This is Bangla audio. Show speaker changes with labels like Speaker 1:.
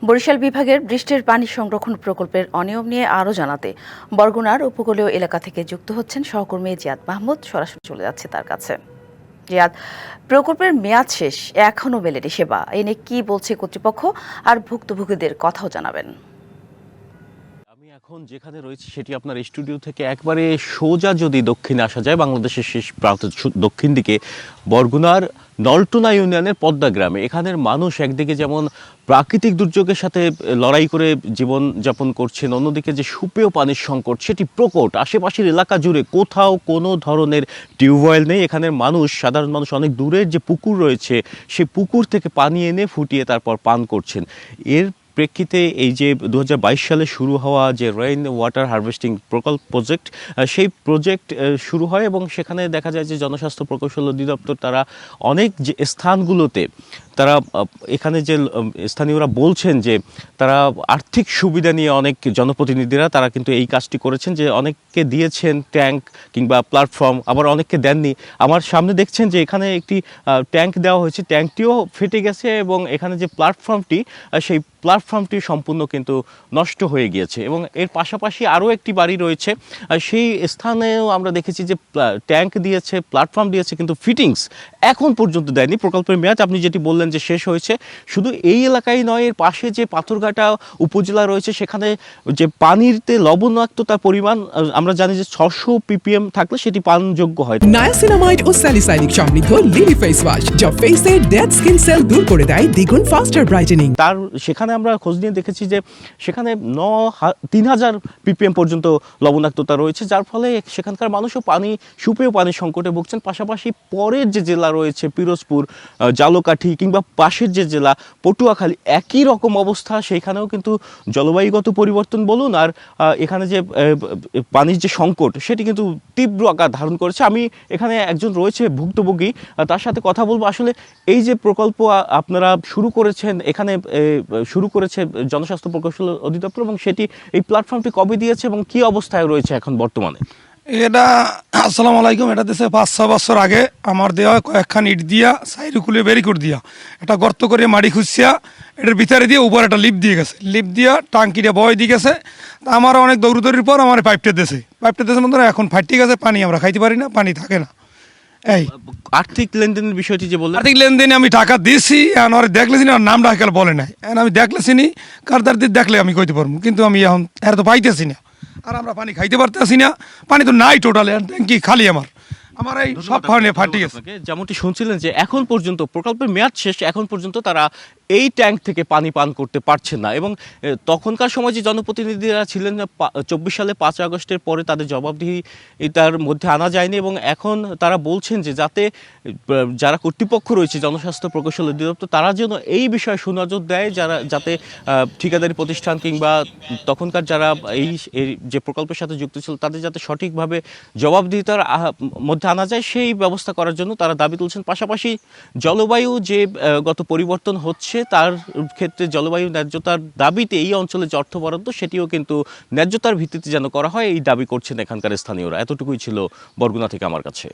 Speaker 1: বরিশাল বিভাগের বৃষ্টির পানি সংরক্ষণ প্রকল্পের অনিয়ম নিয়ে আরও জানাতে বরগুনার উপকূলীয় এলাকা থেকে যুক্ত হচ্ছেন সহকর্মী জিয়াদ মাহমুদ। সরাসরি চলে যাচ্ছে তার কাছে। জিয়াদ, প্রকল্পের মেয়াদ শেষ, এখনও মেলেনি সেবা, এ নিয়ে কি বলছে কর্তৃপক্ষ আর ভুক্তভোগীদের কথাও জানাবেন।
Speaker 2: আমি এখন যেখানে রয়েছি সেটি আপনার স্টুডিও থেকে একবারে সোজা যদি দক্ষিণে আসা যায়, বাংলাদেশের শেষ প্রান্ত দক্ষিণ দিকে বরগুনার নলটুনা ইউনিয়নের পদ্মা গ্রামে। এখানের মানুষ একদিকে যেমন প্রাকৃতিক দুর্যোগের সাথে লড়াই করে জীবন যাপন করছেন, অন্যদিকে যে সুপেয় পানির সংকট সেটি প্রকট। আশেপাশের এলাকা জুড়ে কোথাও কোনো ধরনের টিউবওয়েল নেই। এখানের মানুষ, সাধারণ মানুষ, অনেক দূরের যে পুকুর রয়েছে সেই পুকুর থেকে পানি এনে ফুটিয়ে তারপর পান করছেন। এর প্রেক্ষিতে এই যে 2022 সালে শুরু হওয়া যে রেইন ওয়াটার হারভেস্টিং প্রজেক্ট, সেই প্রজেক্ট শুরু হয় এবং সেখানে দেখা যায় যে জনস্বাস্থ্য প্রকৌশল অধিদপ্তর তারা অনেক যে স্থানগুলোতে তারা এখানে যে স্থানীয়রা বলছেন যে তারা আর্থিক সুবিধা নিয়ে অনেক জনপ্রতিনিধিরা তারা কিন্তু এই কাজটি করেছেন, যে অনেককে দিয়েছেন ট্যাঙ্ক কিংবা প্ল্যাটফর্ম, আবার অনেককে দেননি। আমার সামনে দেখছেন যে এখানে একটি ট্যাঙ্ক দেওয়া হয়েছে, ট্যাঙ্কটিও ফেটে গেছে এবং এখানে যে প্ল্যাটফর্মটি সেই প্ল্যাটফর্মটি সম্পূর্ণ কিন্তু নষ্ট হয়ে গিয়েছে। এবং এর পাশাপাশি আরও একটি বাড়ি রয়েছে, সেই স্থানেও আমরা দেখেছি যে ট্যাঙ্ক দিয়েছে, প্ল্যাটফর্ম দিয়েছে, কিন্তু ফিটিংস এখন পর্যন্ত দেয়নি। প্রকল্পের মেয়াদ আপনি যেটি বললেন যে শেষ হয়েছে, শুধু এই এলাকায় নয়, এর পাশে যে পাথরঘাটা উপজেলা রয়েছে সেখানে যে পানিতে লবণাক্ততার পরিমাণ আমরা জানি যে 600 ppm থাকলে সেটি পানযোগ্য হয়।
Speaker 3: নায়াসিনামাইড ও স্যালিসাইলিক সমৃদ্ধ লিলি ফেস ওয়াশ যা ফেসের ডেড স্কিন সেল দূর করে দেয় দ্বিগুণ ফাস্টার ব্রাইটেনিং।
Speaker 2: তার সেখানে আমরা খোঁজ নিয়ে দেখেছি যে সেখানে 3000 ppm পর্যন্ত লবণাক্ততা রয়েছে, যার ফলে সেখানকার মানুষও সুপেয় পানির সংকটে ভুগছেন। পাশাপাশি পরের যে জেলা রয়েছে পিরোজপুর, জালকাঠি কিংবা পাশের যে জেলা পটুয়াখালী, একই রকম অবস্থা। সেইখানেও কিন্তু জলবায়ুগত পরিবর্তন বলুন আর এখানে যে পানির যে সংকট সেটি কিন্তু তীব্র আকার ধারণ করেছে। আমি এখানে একজন রয়েছে ভুক্তভোগী, তার সাথে কথা বলবো। আসলে এই যে প্রকল্প আপনারা শুরু করেছেন, এখানে শুরু করেছে জনস্বাস্থ্য প্রকৌশল অধিদপ্তর, এবং সেটি এই প্ল্যাটফর্মটি কবে দিয়েছে এবং কি অবস্থায় রয়েছে এখন বর্তমানে?
Speaker 4: এটা আসসালামু আলাইকুম। এটা দিয়েছে 5-6 বছর আগে আমার দেওয়া কয়েকখান ইট দিয়া সাইড খুলে ব্যারিকেড দিয়া এটা গর্ত করে মাটি খুঁজছিয়া এটার ভিতরে দিয়ে উপর একটা লিপ দিয়ে গেছে, লিপ দিয়া টাঙ্কিটা বয় দিয়ে গেছে। তা আমার অনেক দৌড়দৌড়ির পর আমার পাইপটা দিয়েছে মধ্যে এখন ফাটি গেছে, পানি আমরা খাইতে পারি না, পানি থাকে না। এই
Speaker 2: আর্থিক লেনদেনের বিষয়টি যে বললেন,
Speaker 4: আর্থিক লেনদেনে আমি টাকা দিয়েছি, আর দেখলেছি না, নামটা আজকাল বলে নাই, আমি দেখলেছি নি, কারদার দিয়ে দেখলে আমি কইতে পারবো, কিন্তু আমি এখন এর তো পাইতেছি না, আর আমরা পানি খাইতে পারতেছি না, পানি তো নাই টোটালি, ট্যাঙ্কি খালি আমার এই সব ফাটি গেছে।
Speaker 2: যেমনটি শুনছিলেন যে এখন পর্যন্ত প্রকল্পের মেয়াদ শেষ, এখন পর্যন্ত তারা এই ট্যাঙ্ক থেকে পানি পান করতে পারছেন না। এবং তখনকার সময় যে জনপ্রতিনিধিরা ছিলেন 24 সালে 5 আগস্টের পরে তাদের জবাবদিহি তার মধ্যে আনা যায়নি, এবং এখন তারা বলছেন যে যারা কর্তৃপক্ষ রয়েছে জনস্বাস্থ্য প্রকৌশল অধিদপ্তর, তারা যেন এই বিষয়ে সুনজর দেয়, যাতে ঠিকাদারি প্রতিষ্ঠান কিংবা তখনকার যারা এই যে প্রকল্পের সাথে যুক্ত ছিল তাদের যাতে সঠিকভাবে জবাবদিহিতার মধ্যে আনা যায়, সেই ব্যবস্থা করার জন্য তারা দাবি তুলছেন। পাশাপাশি জলবায়ু যে গত পরিবর্তন হচ্ছে তার ক্ষেত্রে জলবায়ু ন্যায্যতার দাবিতে এই অঞ্চলে যে অর্থ বরাদ্দ সেটিও কিন্তু ন্যায্যতার ভিত্তিতে যেন করা হয়, এই দাবি করছেন এখানকার স্থানীয়রা। এতটুকুই ছিল বরগুনা থেকে আমার কাছে।